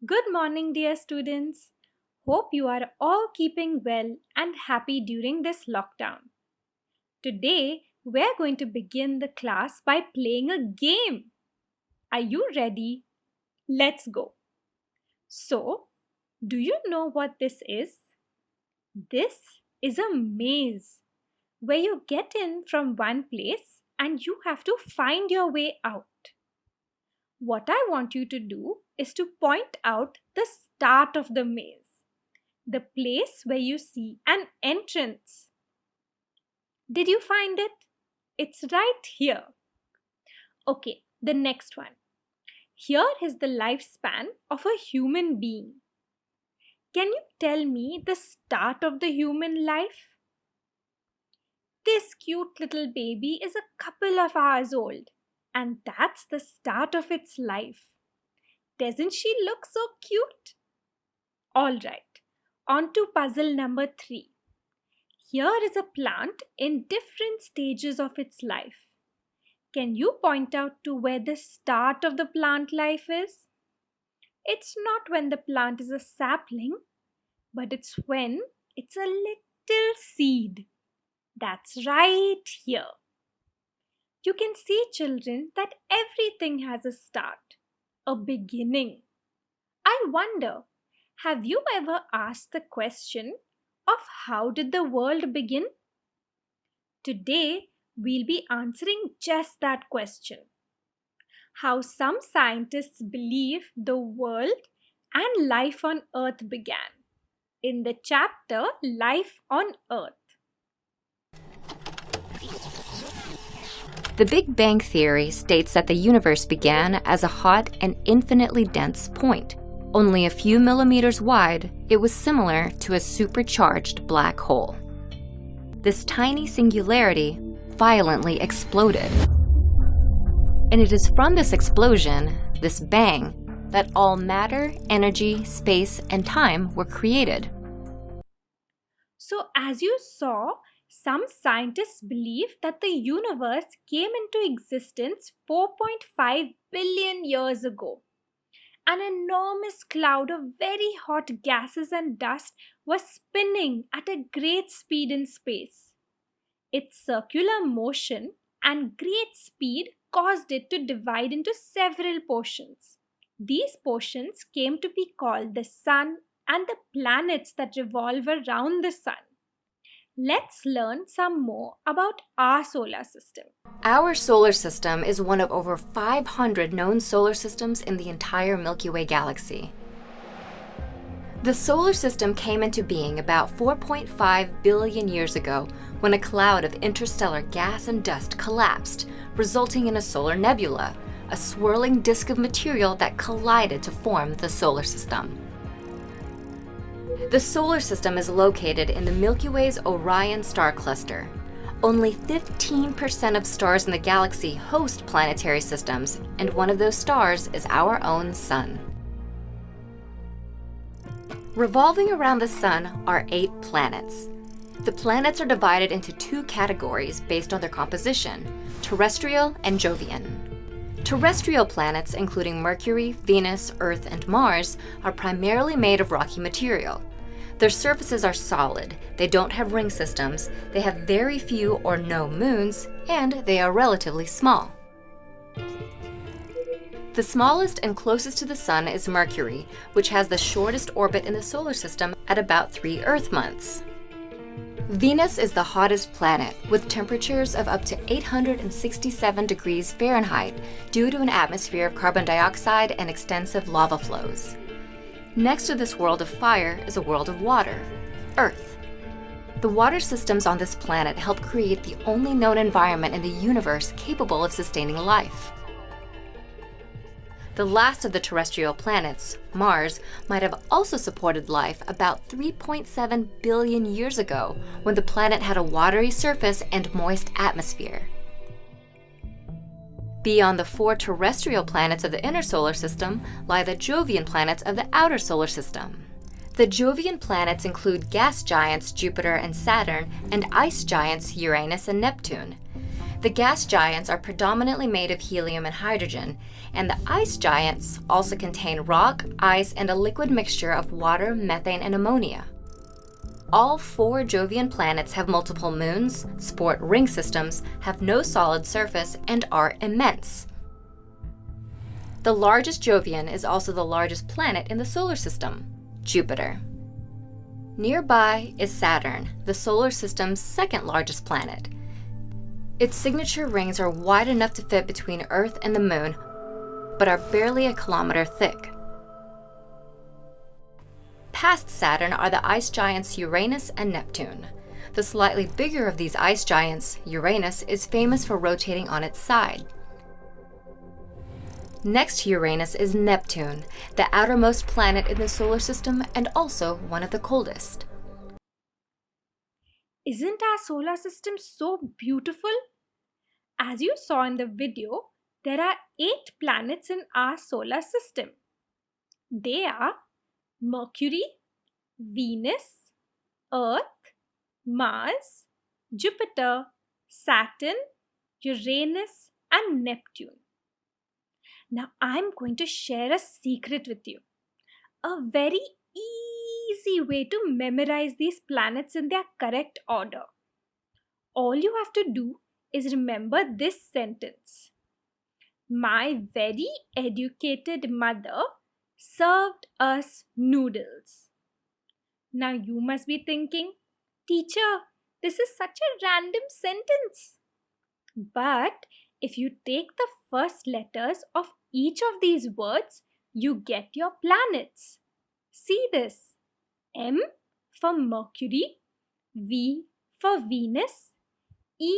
Good morning, dear students. Hope you are all keeping well and happy during this lockdown. Today, we're going to begin the class by playing a game. Are you ready? Let's go. So, do you know what this is? This is a maze where you get in from one place and you have to find your way out. What I want you to do is to point out the start of the maze, the place where you see an entrance. Did you find it? It's right here. Okay, the next one. Here is the lifespan of a human being. Can you tell me the start of the human life? This cute little baby is a couple of hours old, and that's the start of its life. Doesn't she look so cute? All right, on to puzzle number 3. Here is a plant in different stages of its life. Can you point out to where the start of the plant life is? It's not when the plant is a sapling, but it's when it's a little seed. That's right here. You can see, children, that everything has a start, a beginning. I wonder, have you ever asked the question of how did the world begin? Today, we'll be answering just that question. How some scientists believe the world and life on Earth began in the chapter Life on Earth. The Big Bang Theory states that the universe began as a hot and infinitely dense point. Only a few millimeters wide, it was similar to a supercharged black hole. This tiny singularity violently exploded. And it is from this explosion, this bang, that all matter, energy, space, and time were created. So, as you saw, some scientists believe that the universe came into existence 4.5 billion years ago. An enormous cloud of very hot gases and dust was spinning at a great speed in space. Its circular motion and great speed caused it to divide into several portions. These portions came to be called the Sun and the planets that revolve around the Sun. Let's learn some more about our solar system. Our solar system is one of over 500 known solar systems in the entire Milky Way galaxy. The solar system came into being about 4.5 billion years ago when a cloud of interstellar gas and dust collapsed, resulting in a solar nebula, a swirling disk of material that collided to form the solar system. The solar system is located in the Milky Way's Orion star cluster. Only 15% of stars in the galaxy host planetary systems, and one of those stars is our own Sun. Revolving around the Sun are 8 planets. The planets are divided into 2 categories based on their composition: terrestrial and Jovian. Terrestrial planets, including Mercury, Venus, Earth, and Mars, are primarily made of rocky material. Their surfaces are solid, they don't have ring systems, they have very few or no moons, and they are relatively small. The smallest and closest to the Sun is Mercury, which has the shortest orbit in the solar system at about 3 Earth months. Venus is the hottest planet, with temperatures of up to 867 degrees Fahrenheit due to an atmosphere of carbon dioxide and extensive lava flows. Next to this world of fire is a world of water, Earth. The water systems on this planet help create the only known environment in the universe capable of sustaining life. The last of the terrestrial planets, Mars, might have also supported life about 3.7 billion years ago, when the planet had a watery surface and moist atmosphere. Beyond the 4 terrestrial planets of the inner solar system lie the Jovian planets of the outer solar system. The Jovian planets include gas giants Jupiter and Saturn and ice giants Uranus and Neptune. The gas giants are predominantly made of helium and hydrogen, and the ice giants also contain rock, ice, and a liquid mixture of water, methane, and ammonia. All 4 Jovian planets have multiple moons, sport ring systems, have no solid surface, and are immense. The largest Jovian is also the largest planet in the solar system, Jupiter. Nearby is Saturn, the solar system's second largest planet. Its signature rings are wide enough to fit between Earth and the Moon, but are barely a kilometer thick. Past Saturn are the ice giants Uranus and Neptune. The slightly bigger of these ice giants, Uranus, is famous for rotating on its side. Next to Uranus is Neptune, the outermost planet in the solar system and also one of the coldest. Isn't our solar system so beautiful? As you saw in the video, there are 8 planets in our solar system. They are Mercury, Venus, Earth, Mars, Jupiter, Saturn, Uranus, and Neptune. Now I'm going to share a secret with you. A very easy way to memorize these planets in their correct order. All you have to do is remember this sentence. My very educated mother served us noodles. Now you must be thinking, teacher, this is such a random sentence. But if you take the first letters of each of these words, you get your planets. See this. M for Mercury, V for Venus, E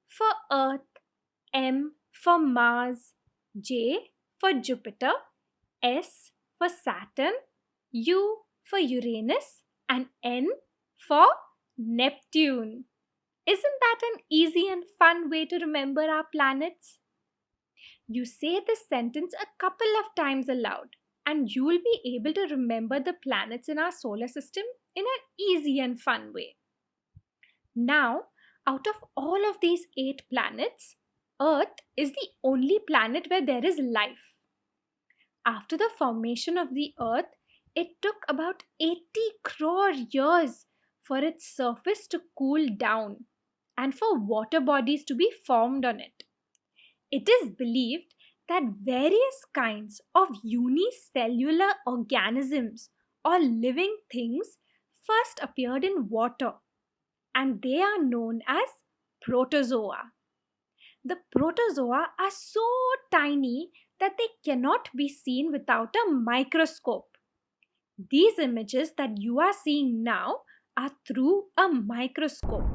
for Earth, M for Mars, J for Jupiter, S for Saturn, U for Uranus, and N for Neptune. Isn't that an easy and fun way to remember our planets? You say this sentence a couple of times aloud, and you will be able to remember the planets in our solar system in an easy and fun way. Now, out of all of these 8 planets, Earth is the only planet where there is life. After the formation of the Earth, it took about 80 crore years for its surface to cool down and for water bodies to be formed on it. It is believed that various kinds of unicellular organisms or living things first appeared in water, and they are known as protozoa. The protozoa are so tiny that they cannot be seen without a microscope. These images that you are seeing now are through a microscope.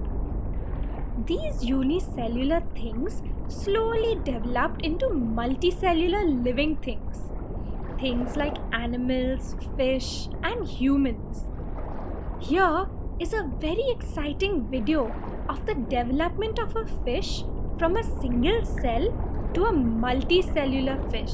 These unicellular things slowly developed into multicellular living things. Things like animals, fish, and humans. Here is a very exciting video of the development of a fish from a single cell to a multicellular fish.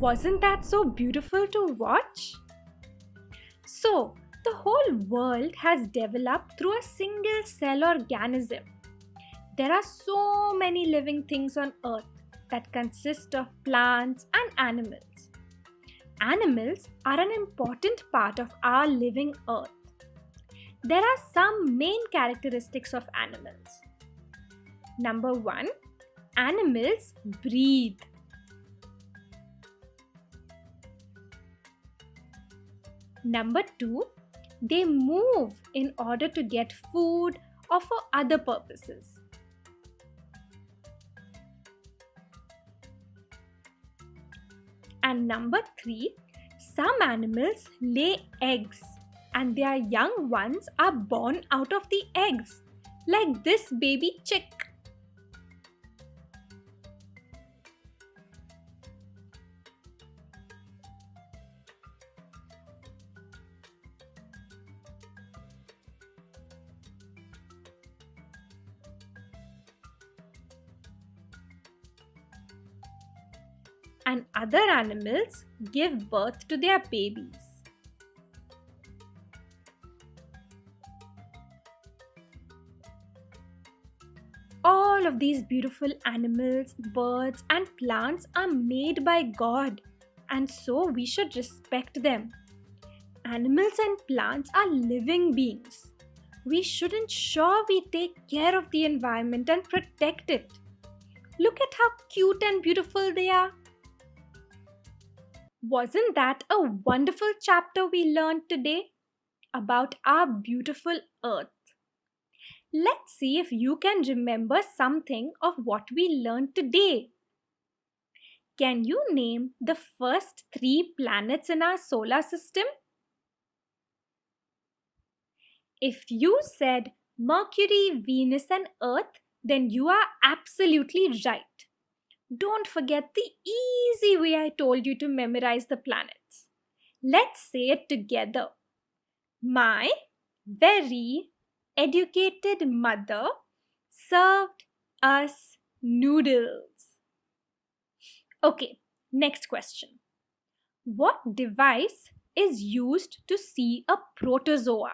Wasn't that so beautiful to watch? So, the whole world has developed through a single cell organism. There are so many living things on earth that consist of plants and animals. Animals are an important part of our living earth. There are some main characteristics of animals. Number 1, animals breathe. Number 2, they move in order to get food or for other purposes. And number 3, some animals lay eggs and their young ones are born out of the eggs, like this baby chick. And other animals give birth to their babies. All of these beautiful animals, birds, and plants are made by God, and so we should respect them. Animals and plants are living beings. We should ensure we take care of the environment and protect it. Look at how cute and beautiful they are. Wasn't that a wonderful chapter we learned today about our beautiful earth? Let's see if you can remember something of what we learned today. Can you name the first 3 planets in our solar system? If you said Mercury, Venus, and Earth, then you are absolutely right. Don't forget the easy way I told you to memorize the planets. Let's say it together. My very educated mother served us noodles. Okay, next question. What device is used to see a protozoa?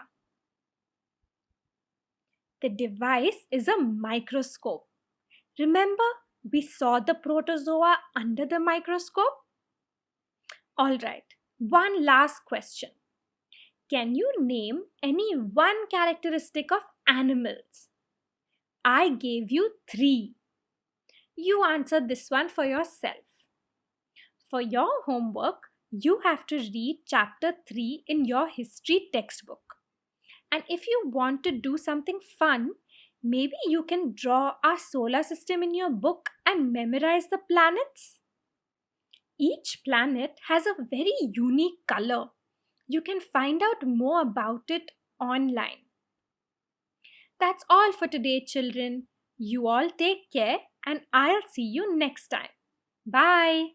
The device is a microscope. Remember, we saw the protozoa under the microscope? Alright, one last question. Can you name any one characteristic of animals? I gave you 3. You answer this one for yourself. For your homework, you have to read chapter 3 in your history textbook. And if you want to do something fun, maybe you can draw our solar system in your book and memorize the planets. Each planet has a very unique color. You can find out more about it online. That's all for today, children. You all take care and I'll see you next time. Bye.